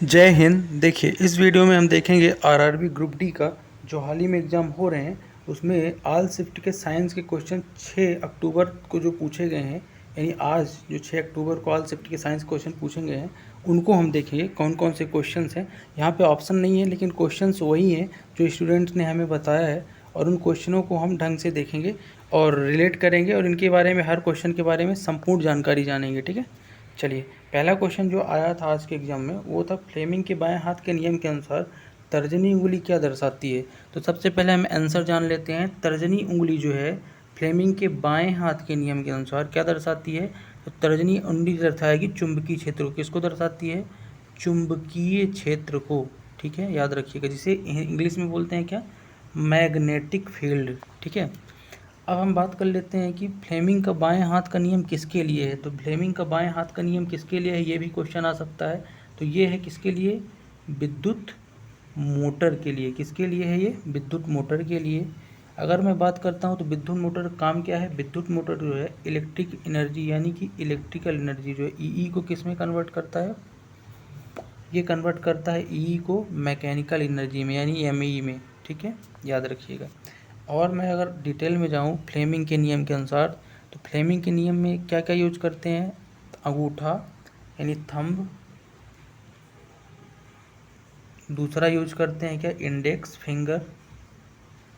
जय हिंद। देखिए, इस वीडियो में हम देखेंगे आरआरबी ग्रुप डी का जो हाल ही में एग्ज़ाम हो रहे हैं उसमें ऑल शिफ्ट के साइंस के क्वेश्चन 6 अक्टूबर को जो पूछे गए हैं, यानी आज जो 6 अक्टूबर को ऑल शिफ्ट के साइंस क्वेश्चन पूछे गए हैं उनको हम देखेंगे कौन कौन से क्वेश्चंस हैं। यहाँ पे ऑप्शन नहीं है, लेकिन क्वेश्चंस वही हैं जो स्टूडेंट्स ने हमें बताया है, और उन क्वेश्चनों को हम ढंग से देखेंगे और रिलेट करेंगे और इनके बारे में, हर क्वेश्चन के बारे में संपूर्ण जानकारी जानेंगे। ठीक है, चलिए। पहला क्वेश्चन जो आया था आज के एग्जाम में वो था फ्लेमिंग के बाएं हाथ के नियम के अनुसार तर्जनी उंगली क्या दर्शाती है। तो सबसे पहले हम आंसर जान लेते हैं। तर्जनी उंगली जो है फ्लेमिंग के बाएं हाथ के नियम के अनुसार क्या दर्शाती है। तो तर्जनी उंगली दर्शाएगी चुंबकीय क्षेत्र को। किसको दर्शाती है? चुंबकीय क्षेत्र को। ठीक है, याद रखिएगा, जिसे इंग्लिश में बोलते हैं क्या? Magnetic field. ठीक है, अब हम बात कर लेते हैं कि फ्लेमिंग का बाएं हाथ का नियम किसके लिए है। तो फ्लेमिंग का बाएं हाथ का नियम किसके लिए है, ये भी क्वेश्चन आ सकता है। तो ये है किसके लिए? विद्युत मोटर के लिए। किसके लिए है ये? विद्युत मोटर के लिए। अगर मैं बात करता हूँ तो विद्युत मोटर का काम क्या है? विद्युत मोटर जो है इलेक्ट्रिक एनर्जी यानी कि इलेक्ट्रिकल एनर्जी जो है ई को किस में कन्वर्ट करता है? ये कन्वर्ट करता है ई को मैकेनिकल एनर्जी में यानी एमई में। ठीक है, याद रखिएगा। और मैं अगर डिटेल में जाऊँ फ्लेमिंग के नियम के अनुसार, तो फ्लेमिंग के नियम में क्या क्या यूज करते हैं? अंगूठा यानी थंब। दूसरा यूज करते हैं क्या? Index finger.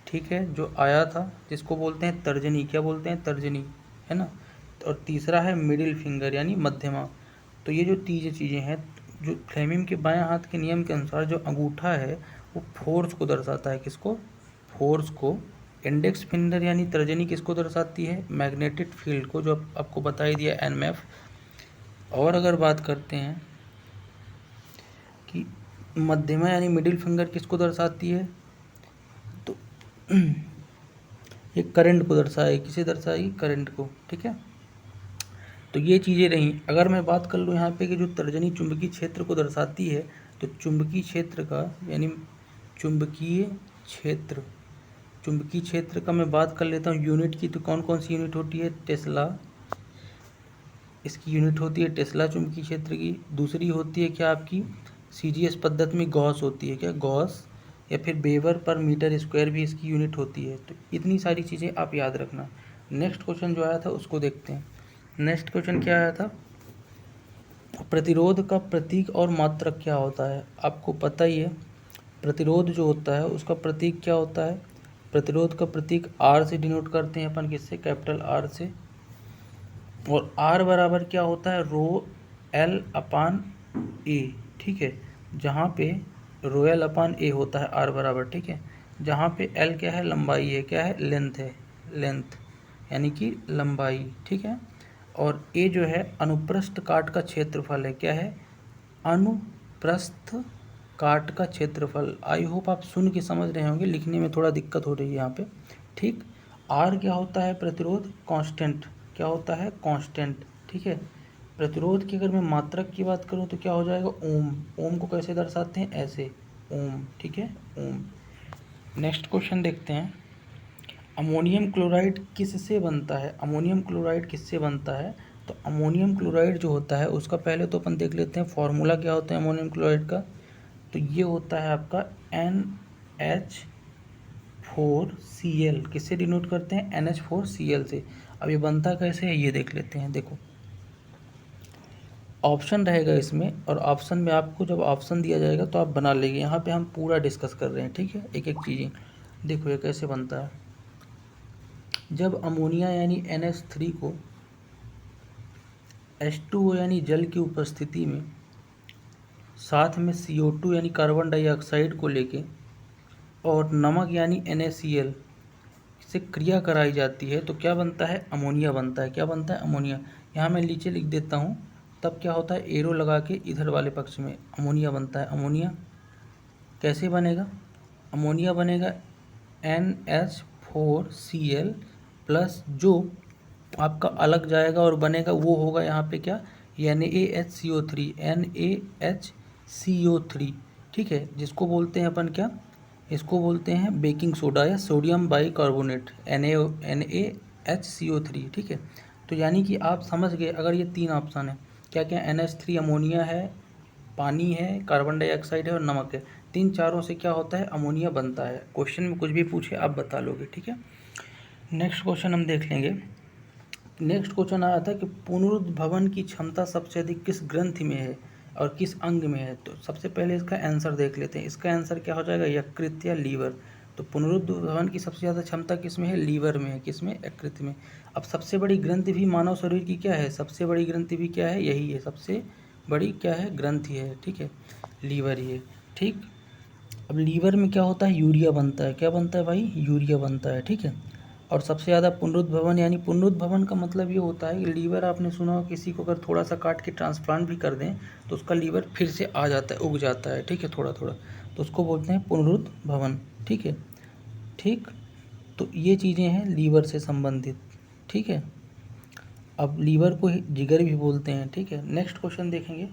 ठीक है, जो आया था जिसको बोलते हैं तर्जनी। क्या बोलते हैं? तर्जनी, है ना। और तीसरा है मिडिल फिंगर यानी मध्यमा। तो ये जो तीन चीज़ें हैं, जो फ्लेमिंग के बाएं हाथ के नियम के अनुसार जो अंगूठा है वो फोर्स को दर्शाता है। किसको? फोर्स को। इंडेक्स फिंगर यानी तर्जनी किसको दर्शाती है? मैग्नेटिक फील्ड को, जो आपको बता ही दिया, एनएमएफ। और अगर बात करते हैं कि मध्यमा यानी मिडिल फिंगर किसको दर्शाती है, तो ये करंट को दर्शाएगी। किसे दर्शाएगी? करंट को। ठीक है, तो ये चीज़ें रहीं। अगर मैं बात कर लूँ यहाँ पे कि जो तर्जनी चुंबकीय क्षेत्र को दर्शाती है, तो चुंबकीय क्षेत्र का यानी चुंबकीय क्षेत्र, चुंबकीय क्षेत्र का मैं बात कर लेता हूँ यूनिट की। तो कौन कौन सी यूनिट होती है? टेस्ला, इसकी यूनिट होती है टेस्ला चुंबकीय क्षेत्र की। दूसरी होती है क्या आपकी? सीजीएस पद्धति में गॉस होती है। क्या? गॉस, या फिर वेबर पर मीटर स्क्वायर भी इसकी यूनिट होती है। तो इतनी सारी चीज़ें आप याद रखना। नेक्स्ट क्वेश्चन जो आया था उसको देखते हैं। नेक्स्ट क्वेश्चन क्या आया था? प्रतिरोध का प्रतीक और मात्रक क्या होता है? आपको पता ही है, प्रतिरोध जो होता है उसका प्रतीक क्या होता है? प्रतिरोध का प्रतीक आर से डिनोट करते हैं अपन। किससे? कैपिटल आर से। और आर बराबर क्या होता है? रो एल अपान ए। ठीक है, जहाँ पे रो एल अपान ए होता है आर बराबर। ठीक है, जहाँ पे एल क्या है? लंबाई है। क्या है? लेंथ है। लेंथ यानी कि लंबाई। ठीक है, और ए जो है अनुप्रस्थ काट का क्षेत्रफल है। क्या है? अनुप्रस्थ काट का क्षेत्रफल। आई होप आप सुन के समझ रहे होंगे, लिखने में थोड़ा दिक्कत हो रही है यहाँ पे। ठीक, आर क्या होता है? प्रतिरोध कांस्टेंट। क्या होता है? कांस्टेंट। ठीक है, प्रतिरोध की अगर मैं मात्रक की बात करूँ तो क्या हो जाएगा? ओम। ओम को कैसे दर्शाते हैं? ऐसे, ओम। ठीक है, ओम। नेक्स्ट क्वेश्चन देखते हैं। अमोनियम क्लोराइड किससे बनता है? अमोनियम क्लोराइड किससे बनता है? तो अमोनियम क्लोराइड जो होता है उसका पहले तो अपन देख लेते हैं फॉर्मूला क्या होता है अमोनियम क्लोराइड का। तो ये होता है आपका NH4Cl। किससे डिनोट करते हैं? NH4Cl से। अब ये बनता कैसे है ये देख लेते हैं। देखो, ऑप्शन रहेगा इसमें, और ऑप्शन में आपको जब ऑप्शन दिया जाएगा तो आप बना लेंगे। यहाँ पे हम पूरा डिस्कस कर रहे हैं। ठीक है, एक एक चीज़ें देखो ये कैसे बनता है। जब अमोनिया यानी NH3 को H2O यानी जल की उपस्थिति में साथ में CO2 यानी कार्बन डाइऑक्साइड को लेके और नमक यानी NaCl से क्रिया कराई जाती है तो क्या बनता है? अमोनिया बनता है। क्या बनता है? अमोनिया। यहाँ मैं नीचे लिख देता हूँ, तब क्या होता है? एरो लगा के इधर वाले पक्ष में अमोनिया बनता है। अमोनिया कैसे बनेगा? अमोनिया बनेगा NH4Cl प्लस जो आपका अलग जाएगा और बनेगा वो होगा यहाँ पे क्या? NaHCO3। NaHCO3। ठीक है, जिसको बोलते हैं अपन क्या? इसको बोलते हैं बेकिंग सोडा या सोडियम बाइकार्बोनेट, NaHCO3। ठीक है, तो यानी कि आप समझ गए। अगर ये तीन ऑप्शन है, क्या क्या? NH3 अमोनिया है, पानी है, कार्बन डाइऑक्साइड है और नमक है। तीन चारों से क्या होता है, अमोनिया बनता है। क्वेश्चन में कुछ भी पूछे आप बता लोगे, ठीक है। नेक्स्ट क्वेश्चन हम देख लेंगे। नेक्स्ट क्वेश्चन आया था कि पुनरुद्भवन की क्षमता सबसे अधिक किस ग्रंथि में है और किस अंग में है। तो सबसे पहले इसका आंसर देख लेते हैं। इसका आंसर क्या हो जाएगा, यकृत या लीवर। तो पुनरुद्भवन की सबसे ज़्यादा क्षमता किस में है, लीवर में है। किस में, यकृत में। अब सबसे बड़ी ग्रंथि भी मानव शरीर की क्या है, सबसे बड़ी ग्रंथि भी क्या है, यही है। सबसे बड़ी क्या है, ग्रंथि है, ठीक है, लीवर ही है, ठीक। अब लीवर में क्या होता है, यूरिया बनता है। क्या बनता है भाई, यूरिया बनता है, ठीक है। और सबसे ज़्यादा पुनरुद्भवन, यानी पुनरुद्भवन का मतलब ये होता है कि लीवर, आपने सुना हो किसी को अगर थोड़ा सा काट के ट्रांसप्लांट भी कर दें तो उसका लीवर फिर से आ जाता है, उग जाता है, ठीक है, थोड़ा थोड़ा। तो उसको बोलते हैं पुनरुद्भवन, ठीक है, ठीक। तो ये चीज़ें हैं लीवर से संबंधित, ठीक है। अब लीवर को जिगर भी बोलते हैं, ठीक है। नेक्स्ट क्वेश्चन देखेंगे।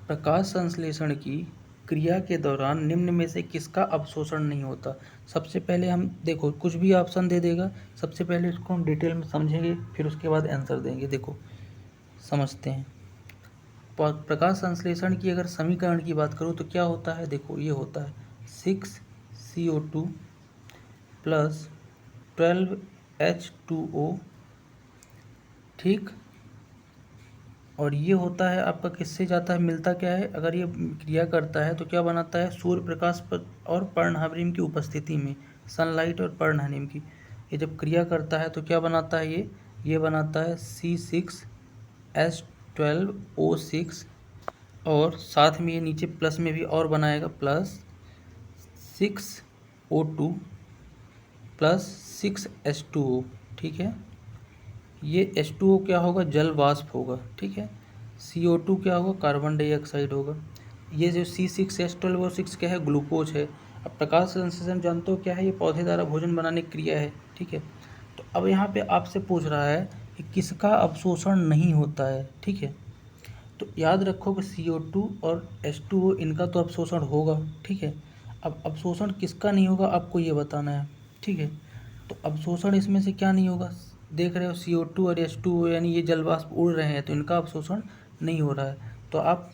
प्रकाश संश्लेषण की क्रिया के दौरान निम्न में से किसका अवशोषण नहीं होता। सबसे पहले हम देखो, कुछ भी ऑप्शन दे देगा, सबसे पहले इसको हम डिटेल में समझेंगे, फिर उसके बाद आंसर देंगे। देखो समझते हैं। प्रकाश संश्लेषण की अगर समीकरण की बात करूँ तो क्या होता है, देखो ये होता है 6CO2 प्लस 12H2O, ठीक। और ये होता है आपका किससे जाता है, मिलता क्या है, अगर ये क्रिया करता है तो क्या बनाता है, सूर्य प्रकाश पर और पर्णहरिम की उपस्थिति में, सनलाइट और पर्णहरिम की, ये जब क्रिया करता है तो क्या बनाता है, ये बनाता है C6H12O6, और साथ में ये नीचे प्लस में भी और बनाएगा, प्लस 6O2 प्लस 6H2O, ठीक है। ये H2O क्या होगा, जल वाष्प होगा, ठीक है। CO2 क्या होगा, कार्बन डाइऑक्साइड होगा। ये जो C6H12O6 क्या है, ग्लूकोज है। अब प्रकाश संश्लेषण जानते हो क्या है, ये पौधे द्वारा भोजन बनाने की क्रिया है, ठीक है। तो अब यहाँ पे आपसे पूछ रहा है कि किसका अवशोषण नहीं होता है, ठीक है। तो याद रखो कि CO2 और H2O इनका तो अवशोषण होगा, ठीक है। अब अवशोषण किसका नहीं होगा आपको ये बताना है, ठीक है। तो अवशोषण इसमें से क्या नहीं होगा, देख रहे हो CO2 और H2O, यानी ये जलवाष्प उड़ रहे हैं तो इनका अवशोषण नहीं हो रहा है। तो आप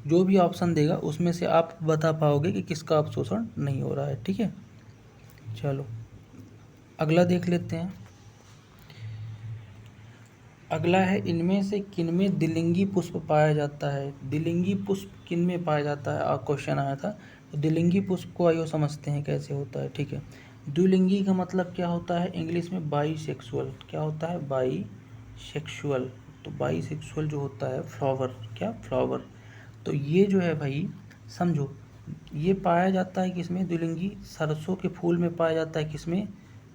जो भी ऑप्शन देगा उसमें से आप बता पाओगे कि किसका अवशोषण नहीं हो रहा है, ठीक है। चलो अगला देख लेते हैं। अगला है, इनमें से किनमें द्विलिंगी पुष्प पाया जाता है। द्विलिंगी पुष्प किनमें पाया जाता है, क्वेश्चन आया था। तो द्विलिंगी पुष्प को आइए समझते हैं कैसे होता है, ठीक है। द्विलिंगी का मतलब क्या होता है, इंग्लिश में बाईसेक्सुअल। क्या होता है, बाईसेक्सुअल। तो बाईसेक्सुअल जो होता है, फ्लावर, क्या, फ्लावर। तो ये जो है भाई समझो, ये पाया जाता है किसमें, द्विलिंगी सरसों के फूल में पाया जाता है। किसमें,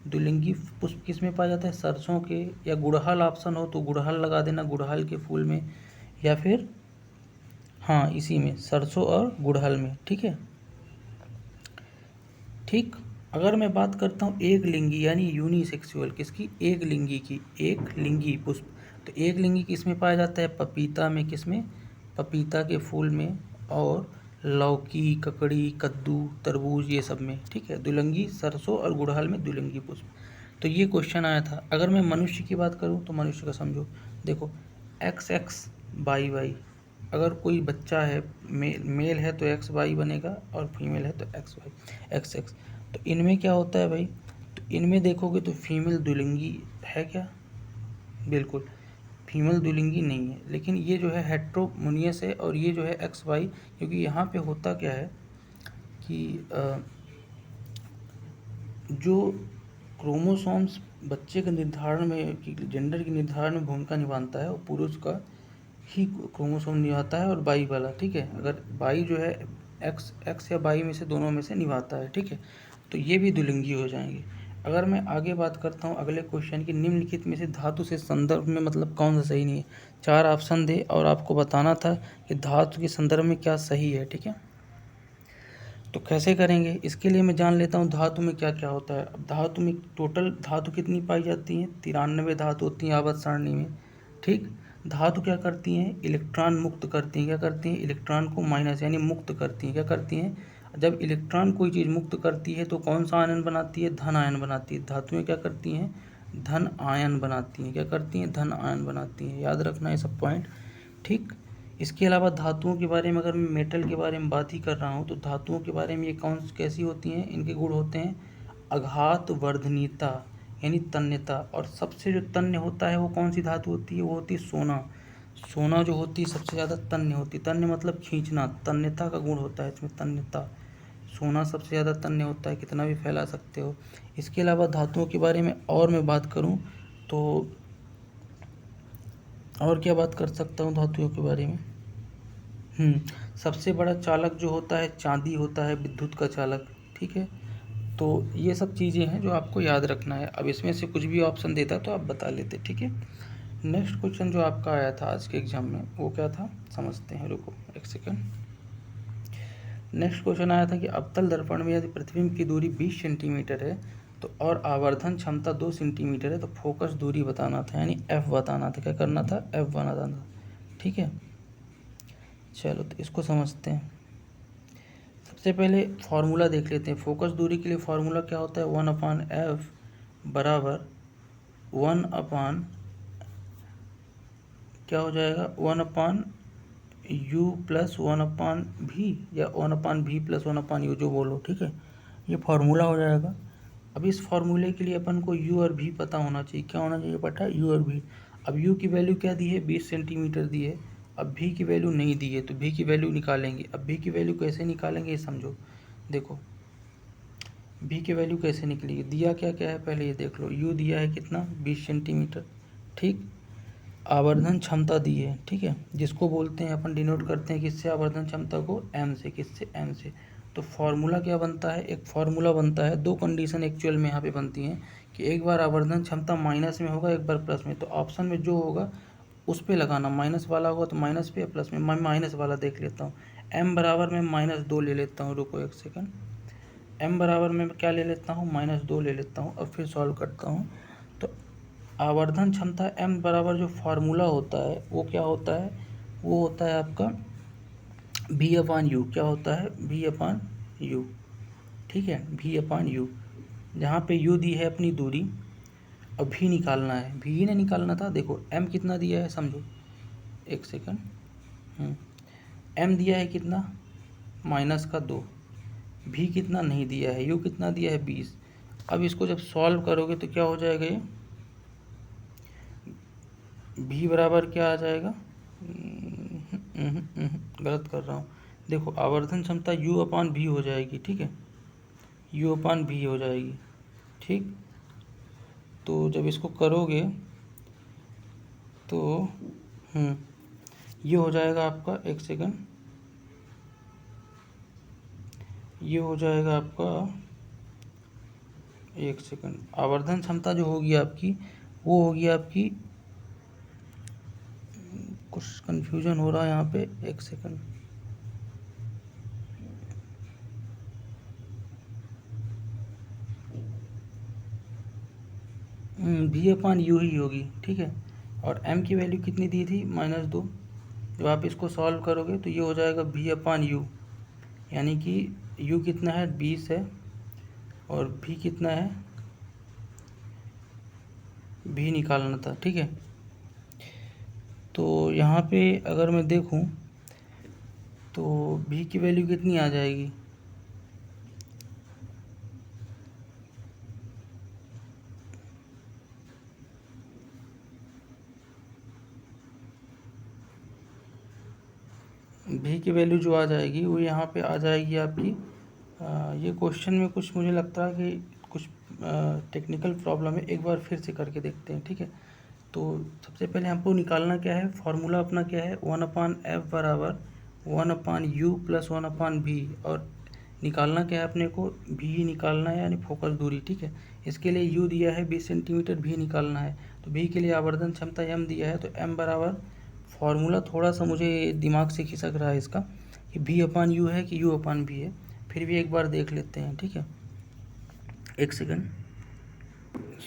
द्विलिंगी पुष्प किस में पाया जाता है, सरसों के, या गुड़हल ऑप्शन हो तो गुड़हल लगा देना, गुड़हल के फूल में, या फिर हाँ इसी में, सरसों और गुड़हल में, ठीक है, ठीक। अगर मैं बात करता हूँ एक लिंगी यानी यूनिसेक्सुअल, किसकी, एक लिंगी की, एक लिंगी पुष्प। तो एक लिंगी किस में पाया जाता है, पपीता में। किस में, पपीता के फूल में, और लौकी, ककड़ी, कद्दू, तरबूज, ये सब में, ठीक है। द्विलिंगी सरसों और गुड़हल में द्विलिंगी पुष्प। तो ये क्वेश्चन आया था। अगर मैं मनुष्य की बात करूँ तो मनुष्य का समझो, देखो XX YY, अगर कोई बच्चा है, मेल है तो XY बनेगा, और फीमेल है तो XY XX। तो इनमें क्या होता है भाई, तो इनमें देखोगे तो फीमेल द्विलिंगी है क्या, बिल्कुल फीमेल द्विलिंगी नहीं है। लेकिन ये जो है हेट्रोमोनियस है, और ये जो है XY, क्योंकि यहाँ पे होता क्या है कि जो क्रोमोसोम्स बच्चे के निर्धारण में, कि जेंडर के निर्धारण में भूमिका निभाता है, वो पुरुष का ही क्रोमोसोम निभाता है, और बाई वाला, ठीक है। अगर बाई जो है एक्स या बाई में से दोनों में से निभाता है, ठीक है। तो ये भी द्विलिंगी हो जाएंगे। अगर मैं आगे बात करता हूँ अगले क्वेश्चन की, निम्नलिखित में से धातु से संदर्भ में मतलब कौन सा सही नहीं है। 4 ऑप्शन दे और आपको बताना था कि धातु के संदर्भ में क्या सही है, ठीक है। तो कैसे करेंगे, इसके लिए मैं जान लेता हूँ धातु में क्या क्या होता है। अब धातु में टोटल धातु कितनी पाई जाती हैं, 93 धातु होती हैं आवर्त सारणी में, ठीक। धातु क्या करती हैं, इलेक्ट्रॉन मुक्त करती हैं। क्या करती हैं, इलेक्ट्रॉन को माइनस यानी मुक्त करती हैं। क्या करती हैं, जब इलेक्ट्रॉन कोई चीज़ मुक्त करती है तो कौन सा आयन बनाती है, धन आयन बनाती है। धातुएँ क्या करती हैं, धन आयन बनाती हैं। क्या करती हैं, धन आयन बनाती हैं। याद रखना ये सब पॉइंट, ठीक। इसके अलावा धातुओं के बारे में अगर मैं मेटल के बारे में बात ही कर रहा हूँ तो धातुओं के बारे में ये कैसी होती हैं, इनके गुण होते हैं अघात वर्धनीयता यानी तन्यता। और सबसे जो तन्य होता है वो कौन सी धातु होती है, वो होती है सोना। सोना जो होती है सबसे ज़्यादा तन्य होती है। तन्य मतलब खींचना, तन्यता का गुण होता है इसमें, तन्यता। सोना सबसे ज़्यादा तन्य होता है, कितना भी फैला सकते हो। इसके अलावा धातुओं के बारे में और मैं बात करूँ तो और क्या बात कर सकता हूँ धातुओं के बारे में। सबसे बड़ा चालक जो होता है चांदी होता है, विद्युत का चालक, ठीक है। तो ये सब चीज़ें हैं जो आपको याद रखना है। अब इसमें से कुछ भी ऑप्शन देता तो आप बता लेते, ठीक है। नेक्स्ट क्वेश्चन जो आपका आया था आज के एग्जाम में वो क्या था, समझते हैं, रुको एक सेकंड। नेक्स्ट क्वेश्चन आया था कि अवतल दर्पण में यदि प्रतिबिंब की दूरी 20 सेंटीमीटर है तो और आवर्धन क्षमता 2 सेंटीमीटर है तो फोकस दूरी बताना था, यानी एफ बताना था। क्या करना था, एफ बनाना था, ठीक है। चलो तो इसको समझते हैं। सबसे पहले फार्मूला देख लेते हैं। फोकस दूरी के लिए फार्मूला क्या होता है, 1/f बराबर 1 क्या हो जाएगा, 1/u प्लस 1/v या 1/v प्लस 1/u, जो बोलो, ठीक है। ये फार्मूला हो जाएगा। अब इस फार्मूले के लिए अपन को u और v पता होना चाहिए। क्या होना चाहिए पता है, u और v। अब u की वैल्यू क्या दी है, 20 सेंटीमीटर दी है। अब v की वैल्यू नहीं दी है तो v की वैल्यू निकालेंगे। अब v की वैल्यू कैसे निकालेंगे ये समझो। देखो v की वैल्यू कैसे निकलेगी, दिया क्या क्या है पहले ये देख लो। u दिया है कितना, 20 सेंटीमीटर, ठीक। आवर्धन क्षमता दी है, ठीक है, जिसको बोलते हैं अपन डिनोट करते हैं किससे, आवर्धन क्षमता को m से, किससे, m से। तो फार्मूला क्या बनता है, एक फार्मूला बनता है, दो कंडीशन एक्चुअल में यहाँ पे बनती हैं कि एक बार आवर्धन क्षमता माइनस में होगा, एक बार प्लस में। तो ऑप्शन में जो होगा उस पे लगाना, माइनस वाला होगा तो माइनस पे या प्लस में। मैं माइनस वाला देख लेता हूँ। m बराबर मैं -2 ले लेता हूँ, रुको एक सेकंड। m बराबर मैं क्या ले लेता हूँ, -2 ले लेता हूँ। अब फिर सॉल्व करता हूँ। तो आवर्धन क्षमता m बराबर जो फार्मूला होता है वो क्या होता है, वो होता है आपका v/u। क्या होता है, v/u, ठीक है, v/u। जहाँ पे u दी है अपनी दूरी, अब v निकालना है, v ही नहीं निकालना था। देखो m कितना दिया है समझो, एक सेकंड। m दिया है कितना, -2। v कितना नहीं दिया है, u कितना दिया है, 20। अब इसको जब सॉल्व करोगे तो क्या हो जाएगा, ये v बराबर क्या आ जाएगा, गलत कर रहा हूँ। देखो आवर्धन क्षमता u/v हो जाएगी, ठीक है, u/v हो जाएगी, ठीक। तो जब इसको करोगे तो ये हो जाएगा आपका, एक सेकंड, ये हो जाएगा आपका, एक सेकंड, आवर्धन क्षमता जो होगी आपकी वो होगी आपकी, कुछ कन्फ्यूजन हो रहा है यहाँ पे, एक सेकंड। v/u ही होगी, ठीक है। और m की वैल्यू कितनी दी थी, -2। जब आप इसको सॉल्व करोगे तो ये हो जाएगा v/u, यानी कि u कितना है, 20 है, और v कितना है, v निकालना था, ठीक है। तो यहाँ पे अगर मैं देखूँ तो v की वैल्यू कितनी आ जाएगी, v की वैल्यू जो आ जाएगी वो यहाँ पे आ जाएगी आपकी, ये क्वेश्चन में कुछ मुझे लगता है कि कुछ टेक्निकल प्रॉब्लम है, एक बार फिर से करके देखते हैं, ठीक है। तो सबसे पहले हमको निकालना क्या है, फार्मूला अपना क्या है, 1/f बराबर 1/u प्लस 1/v। और निकालना क्या है अपने को, v ही निकालना है, यानी फोकस दूरी, ठीक है। इसके लिए u दिया है 20 सेंटीमीटर, v निकालना है। तो v के लिए आवर्धन क्षमता m दिया है, तो m बराबर, फार्मूला थोड़ा सा मुझे दिमाग से खिसक रहा है इसका कि v/u है कि u/v है। फिर भी एक बार देख लेते हैं, ठीक है, एक सेकंड।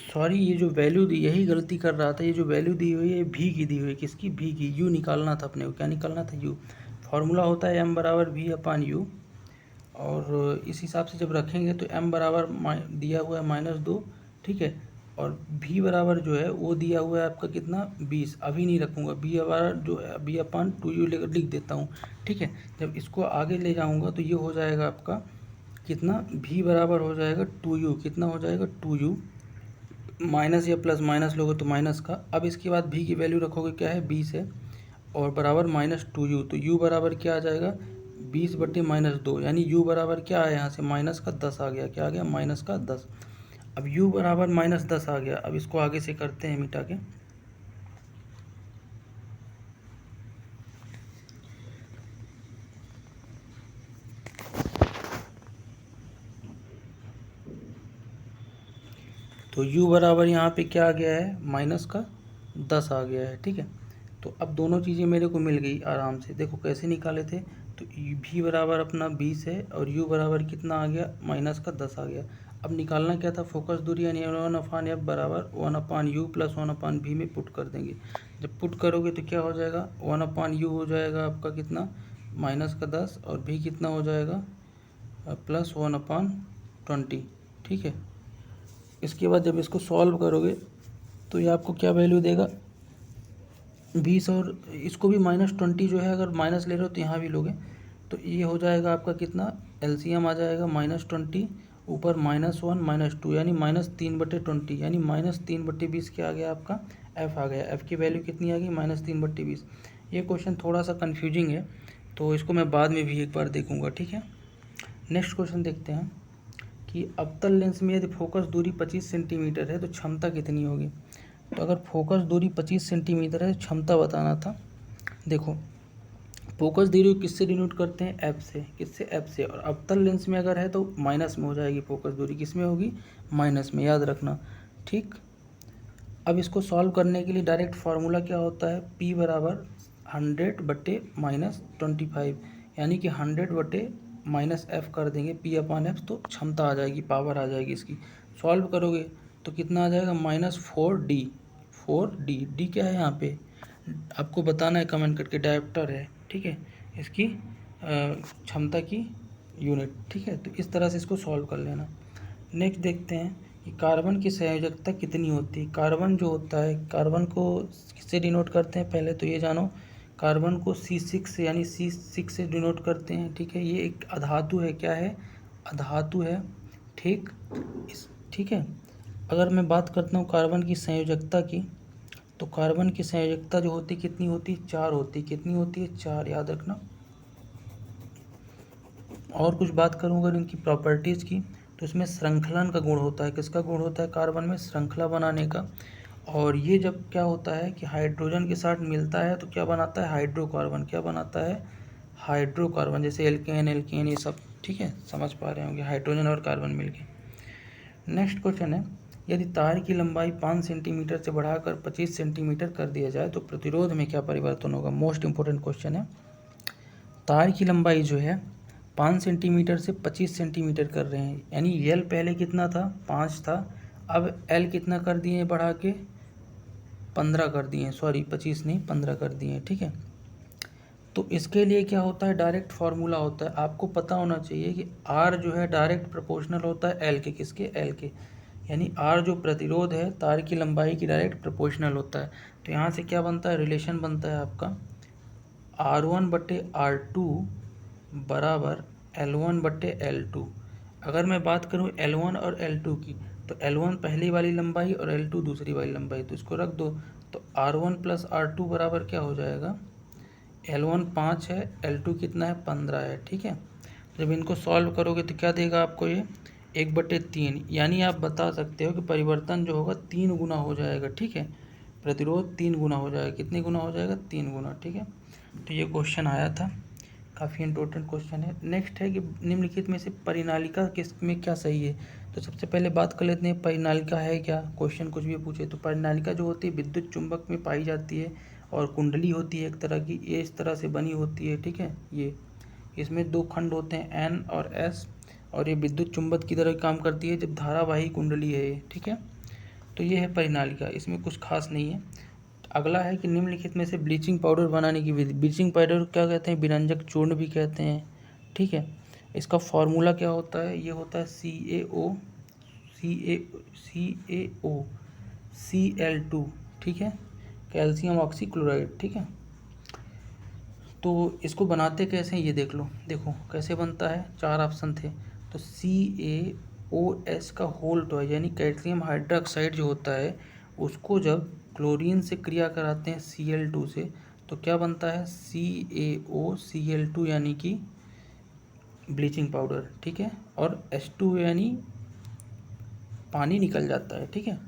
सॉरी, ये जो वैल्यू दी, यही गलती कर रहा था। ये जो वैल्यू दी हुई है भी की दी हुई है, किसकी, भी की। u निकालना था अपने को, क्या निकालना था, u। फार्मूला होता है m बराबर v/u। और इस हिसाब से जब रखेंगे तो m बराबर दिया हुआ है -2, ठीक है। और v बराबर जो है वो दिया हुआ है आपका कितना 20, अभी नहीं रखूँगा, v बराबर जो है v अपान 2u लेकर लिख देता हूँ, ठीक है। जब इसको आगे ले जाऊँगा तो ये हो जाएगा आपका कितना, v बराबर हो जाएगा 2u, कितना हो जाएगा 2u, माइनस या प्लस माइनस लोगे तो माइनस का। अब इसके बाद v की वैल्यू रखोगे क्या है 20 है, और बराबर -2u, तो u बराबर क्या आ जाएगा 20/-2, यानी u बराबर क्या है यहाँ से माइनस का 10 आ गया, क्या आ गया माइनस का 10। अब u बराबर -10 आ गया, अब इसको आगे से करते हैं मिटा के। तो u बराबर यहाँ पे क्या आ गया है माइनस का 10 आ गया है, ठीक है। तो अब दोनों चीज़ें मेरे को मिल गई आराम से, देखो कैसे निकाले थे। तो v बराबर अपना 20 है और u बराबर कितना आ गया माइनस का 10 आ गया। अब निकालना क्या था, फोकस दूरी, यानी 1/f बराबर 1/u प्लस 1/v में पुट कर देंगे। जब पुट करोगे तो क्या हो जाएगा 1/u हो जाएगा आपका कितना माइनस का 10, और v कितना हो जाएगा प्लस 1/20, ठीक है। इसके बाद जब इसको सॉल्व करोगे तो ये आपको क्या वैल्यू देगा 20, और इसको भी -20 जो है, अगर माइनस ले रहे हो तो यहाँ भी लोगे तो ये हो जाएगा आपका कितना, एलसीएम आ जाएगा -20 ऊपर -1 -2, यानी -3/20, यानी -3/20 क्या आ गया आपका f आ गया। f की वैल्यू कितनी आ गई -3/20। ये क्वेश्चन थोड़ा सा कन्फ्यूजिंग है, तो इसको मैं बाद में भी एक बार देखूँगा, ठीक है। नेक्स्ट क्वेश्चन देखते हैं कि अवतल लेंस में यदि फोकस दूरी 25 सेंटीमीटर है तो क्षमता कितनी होगी। तो अगर फोकस दूरी 25 सेंटीमीटर है, क्षमता बताना था। देखो फोकस दूरी किससे डिनोट करते हैं, एफ से, किससे एफ से, और अवतल लेंस में अगर है तो माइनस में हो जाएगी फोकस दूरी, किस में होगी माइनस में, याद रखना, ठीक। अब इसको सॉल्व करने के लिए डायरेक्ट फार्मूला क्या होता है, p बराबर 100/-25, यानी कि 100/-f कर देंगे p/f, तो क्षमता आ जाएगी, पावर आ जाएगी इसकी। सॉल्व करोगे तो कितना आ जाएगा -4d, 4d, d क्या है यहाँ पे आपको बताना है कमेंट करके, डायोप्टर है, ठीक है, इसकी क्षमता की यूनिट, ठीक है। तो इस तरह से इसको सॉल्व कर लेना। नेक्स्ट देखते हैं कि कार्बन की संयोजकता कितनी होती है। कार्बन जो होता है, कार्बन को किससे डिनोट करते हैं, पहले तो ये जानो, कार्बन को C6 से, यानी C6 से डिनोट करते हैं, ठीक है। ये एक अधातु है, क्या है अधातु है, ठीक। ठीक है। अगर मैं बात करता हूँ कार्बन की संयोजकता की, तो कार्बन की संयोजकता जो होती कितनी होती है 4 होती, कितनी होती है 4, याद रखना। और कुछ बात करूँ अगर इनकी प्रॉपर्टीज़ की, तो इसमें श्रृंखलन का गुण होता है, किसका गुण होता है कार्बन में, श्रृंखला बनाने का। और ये जब क्या होता है कि हाइड्रोजन के साथ मिलता है तो क्या बनाता है हाइड्रोकार्बन, क्या बनाता है हाइड्रोकार्बन, जैसे एल्केन एल्केन ये सब, ठीक है, समझ पा रहे होंगे, हाइड्रोजन और कार्बन मिलके। नेक्स्ट क्वेश्चन है, यदि तार की लंबाई 5 सेंटीमीटर से बढ़ाकर 25 सेंटीमीटर कर दिया जाए तो प्रतिरोध में क्या परिवर्तन होगा। मोस्ट इंपॉर्टेंट क्वेश्चन है। तार की लंबाई जो है 5 सेंटीमीटर से 25 सेंटीमीटर कर रहे हैं, यानी एल पहले कितना था 5 था, अब एल कितना कर दिए हैं बढ़ा के 15 कर दिए हैं, सॉरी 25 नहीं 15 कर दिए हैं, ठीक है। तो इसके लिए क्या होता है, डायरेक्ट फार्मूला होता है, आपको पता होना चाहिए कि आर जो है डायरेक्ट प्रोपोर्शनल होता है एल के, किसके, एल के, यानी आर जो प्रतिरोध है तार की लंबाई की डायरेक्ट प्रोपोर्शनल होता है। तो यहाँ से क्या बनता है, रिलेशन बनता है आपका R1/R2 बराबर L1/L2। अगर मैं बात करूँ L1 और L2 की, तो L1 पहली वाली लंबाई और L2 दूसरी वाली लंबाई, तो इसको रख दो, तो R1 + R2 बराबर क्या हो जाएगा, L1 5 है, L2 कितना है 15 है, ठीक है। जब इनको सॉल्व करोगे तो क्या देगा आपको ये 1/3, यानी आप बता सकते हो कि परिवर्तन जो होगा 3 गुना हो जाएगा, ठीक है। प्रतिरोध 3 गुना हो जाएगा, कितने गुना हो जाएगा 3 गुना, ठीक है। तो ये क्वेश्चन आया था, काफ़ी इंपॉर्टेंट क्वेश्चन है। नेक्स्ट है कि निम्नलिखित में से परिनालिका किस में क्या सही है। तो सबसे पहले बात कर लेते हैं परिनालिका है क्या, क्वेश्चन कुछ भी पूछे तो परिनालिका जो होती है विद्युत चुंबक में पाई जाती है, और कुंडली होती है एक तरह की, ये इस तरह से बनी होती है, ठीक है। ये इसमें 2 खंड होते हैं N और S, और ये विद्युत चुंबक की तरह काम करती है जब धारावाही कुंडली है ये, ठीक है। तो ये है परिनालिका, इसमें कुछ खास नहीं है। अगला है कि निम्नलिखित में से ब्लीचिंग पाउडर बनाने की विधि। ब्लीचिंग पाउडर क्या कहते हैं, विरंजक चूर्ण भी कहते हैं, ठीक है। इसका फॉर्मूला क्या होता है, ये होता है CaO, Cl2, ठीक है, कैल्शियम ऑक्सीक्लोराइड, ठीक है। तो इसको बनाते कैसे हैं ये देख लो, देखो कैसे बनता है, 4 ऑप्शन थे। तो CaOS का होल टॉय यानी कैल्शियम हाइड्रोक्साइड जो होता है उसको जब क्लोरीन से क्रिया कराते हैं Cl2 से तो क्या बनता है, CaOCl2 यानी कि ब्लीचिंग पाउडर, ठीक है, और H2 यानी पानी निकल जाता है, ठीक है।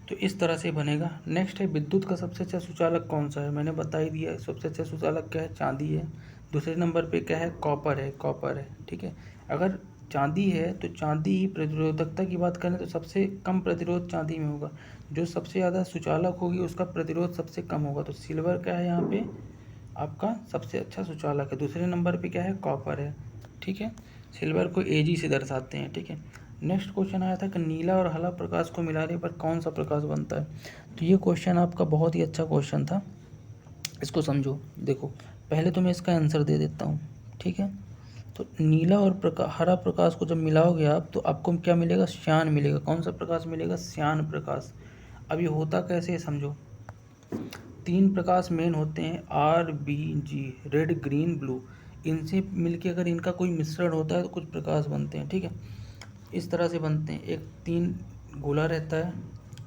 तो इस तरह से बनेगा। नेक्स्ट है विद्युत का सबसे अच्छा सुचालक कौन सा है, मैंने बता ही दिया है, सबसे अच्छा सुचालक क्या है, चांदी है। दूसरे नंबर पे क्या है, कॉपर है, ठीक है। अगर चांदी है तो चांदी प्रतिरोधकता की बात करें तो सबसे कम प्रतिरोध चांदी में होगा, जो सबसे ज़्यादा सुचालक होगी उसका प्रतिरोध सबसे कम होगा। तो सिल्वर क्या है यहाँ पे आपका सबसे अच्छा सुचालक है। दूसरे नंबर पे क्या है, कॉपर है, ठीक है। सिल्वर को Ag से दर्शाते हैं, ठीक है। नेक्स्ट क्वेश्चन आया था कि नीला और हरा प्रकाश को मिलाने पर कौन सा प्रकाश बनता है। तो ये क्वेश्चन आपका बहुत ही अच्छा क्वेश्चन था, इसको समझो। देखो पहले तो मैं इसका आंसर दे देता हूँ, ठीक है। तो नीला और हरा प्रकाश को जब मिलाओगे आप तो आपको क्या मिलेगा, श्यान मिलेगा। कौन सा प्रकाश मिलेगा, श्यान प्रकाश। अब ये होता कैसे है समझो, 3 प्रकाश मेन होते हैं RBG, रेड ग्रीन ब्लू। इनसे मिलके अगर इनका कोई मिश्रण होता है तो कुछ प्रकाश बनते हैं, ठीक है। इस तरह से बनते हैं, एक 3 गोला रहता है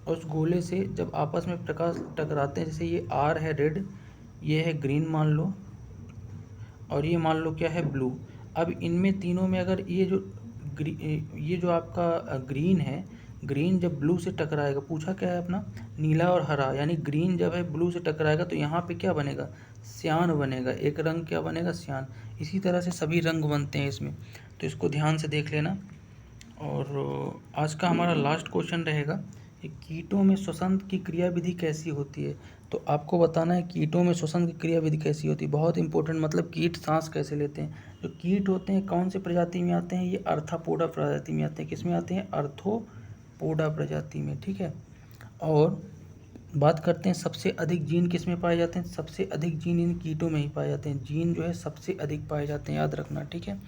और उस गोले से जब आपस में प्रकाश टकराते हैं, जैसे ये R है रेड, ये है ग्रीन मान लो, और ये मान लो क्या है ब्लू। अब इनमें तीनों में अगर ये जो आपका ग्रीन है, ग्रीन जब ब्लू से टकराएगा, पूछा क्या है अपना, नीला और हरा, यानी ग्रीन जब है ब्लू से टकराएगा तो यहाँ पे क्या बनेगा, श्यान बनेगा। एक रंग क्या बनेगा, श्यान। इसी तरह से सभी रंग बनते हैं इसमें, तो इसको ध्यान से देख लेना। और आज का हमारा लास्ट क्वेश्चन रहेगा कि कीटों में श्वसन की क्रियाविधि कैसी होती है। तो आपको बताना है कीटों में श्वसन की क्रियाविधि कैसी होती है, बहुत इंपॉर्टेंट, मतलब कीट सांस कैसे लेते हैं। जो कीट होते हैं कौन से प्रजाति में आते हैं, ये अर्थापोडा प्रजाति में आते हैं। किस में आते हैं, अर्थोपोडा प्रजाति में, ठीक है। और बात करते हैं सबसे अधिक जीन किस में पाए जाते हैं, सबसे अधिक जीन इन कीटों में ही पाए जाते हैं। जीन जो है सबसे अधिक पाए जाते हैं, याद रखना, ठीक है।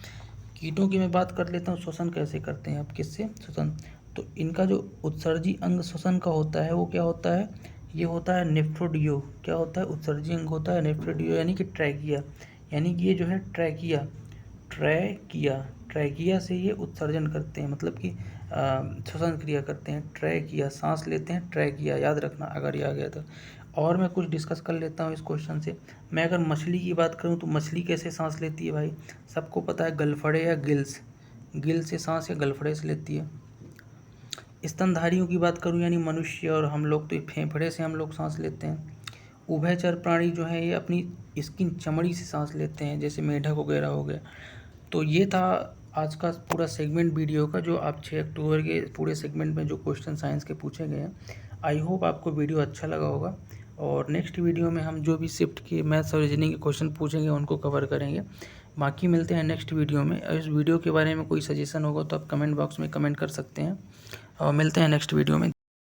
कीटों की मैं बात कर लेता हूँ, श्वसन कैसे करते हैं आप, किससे श्वसन। तो इनका जो उत्सर्जी अंग श्वसन का होता है वो क्या होता है, ये होता है नेफ्रोडियो। क्या होता है, उत्सर्जी अंग होता है नेफ्रोडियो, यानी कि ट्रैकिया। यानी कि ये जो है ट्रैकिया से ये उत्सर्जन करते हैं, मतलब कि श्वसन क्रिया करते हैं। ट्रैकिया, सांस लेते हैं, ट्रैकिया, याद रखना अगर ये आ गया तो। और मैं कुछ डिस्कस कर लेता हूँ इस क्वेश्चन से। मैं अगर मछली की बात करूँ तो मछली कैसे सांस लेती है भाई, सबको पता है, गलफड़े या गिल्स, गिल से सांस या गलफड़े से लेती है। स्तनधारियों की बात करूँ यानी मनुष्य और हम लोग, तो ये फेफड़े से हम लोग सांस लेते हैं। उभयचर प्राणी जो है ये अपनी स्किन, चमड़ी से सांस लेते हैं, जैसे मेढक वगैरह हो गया। तो ये था आज का पूरा सेगमेंट वीडियो का, जो आप 6 अक्टूबर के पूरे सेगमेंट में जो क्वेश्चन साइंस के पूछे गए हैं। आई होप आपको वीडियो अच्छा लगा होगा, और नेक्स्ट वीडियो में हम जो भी शिफ्ट के मैथ्स और रीजनिंग के क्वेश्चन पूछेंगे उनको कवर करेंगे। बाकी मिलते हैं नेक्स्ट वीडियो में। इस वीडियो के बारे में कोई सजेशन होगा तो आप कमेंट बॉक्स में कमेंट कर सकते हैं, और मिलते हैं नेक्स्ट वीडियो में।